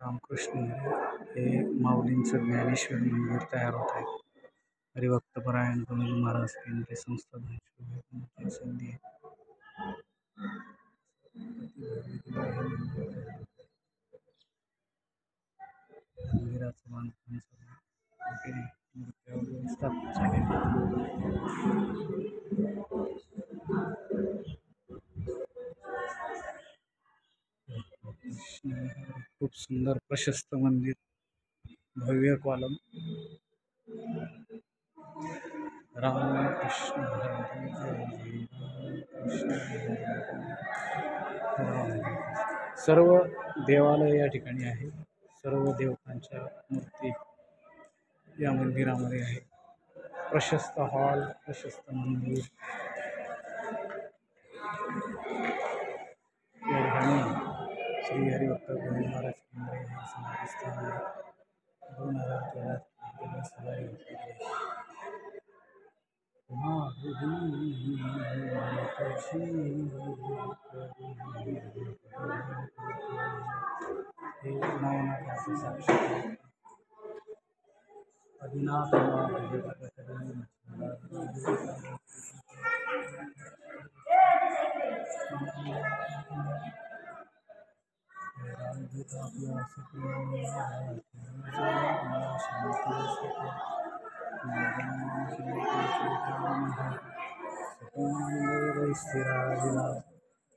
रामकृष्ण हे माऊलींचं ज्ञानेश्वर मंदिर तयार होत आहे. हरिभक्तपरायण गुरुजी महाराज केंद्रीय संस्था संधी मंदिराचं बांधकाम स्थापित झालेलं खूप सुंदर प्रशस्त मंदिर, भव्य कॉलम. रामकृष्ण सर्व देवालय या ठिकाणी आहे. सर्व देवतांच्या मूर्ती या मंदिरामध्ये आहे. प्रशस्त हॉल, प्रशस्त मंदिर. या ठिकाणी श्री हरिभक्त गुरुजी महाराज केंद्रे हे समाधिस्थान आहे. 2013 त्यांनी सवारी घेतलेली आहे. हे नवनाथाचे साक्षात आदिनाथ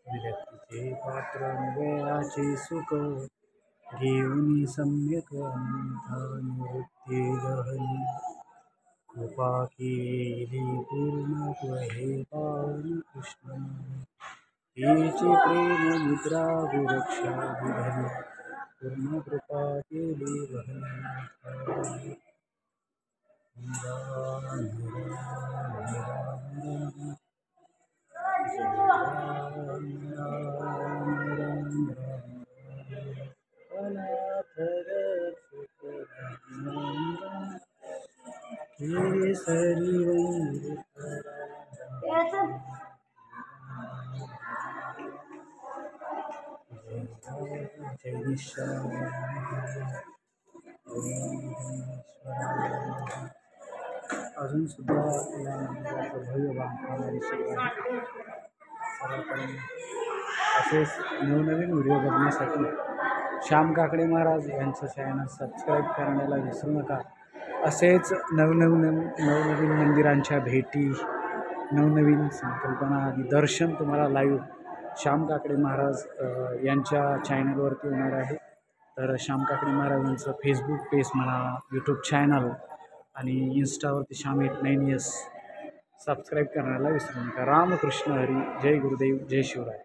विरक्तीचे पात्र वेळाचे सुख घेऊन सम्यक अंता निवृत्ती गहनी कृपा केली पूर्ण हे पावन कृष्ण हेचे प्रेम मुद्रा गुरक्षा विधनी पूर्ण कृपा केली गहनी. अजून सुद्धा या मंदिराचं भव्य बांधकाम दिसत आहे. असेच नवनवीन व्हिडिओ बघण्यासाठी श्याम काकडे महाराज यांचं चॅनल सबस्क्राईब करण्याला विसरू नका. असेच नवनवीन मंदिरांच्या भेटी, नवनवीन संकल्पना आणि दर्शन तुम्हाला लाईव्ह श्याम काकडे महाराज यांच्या चॅनलवरती होणार आहे. तर श्याम काकडे महाराजांचं फेसबुक पेज म्हणा, यूट्यूब चॅनल आणि इन्स्टावरती श्याम89S सबस्क्राईब करण्याला विसरू नका. रामकृष्ण हरी. जय गुरुदेव, जय शिवराय.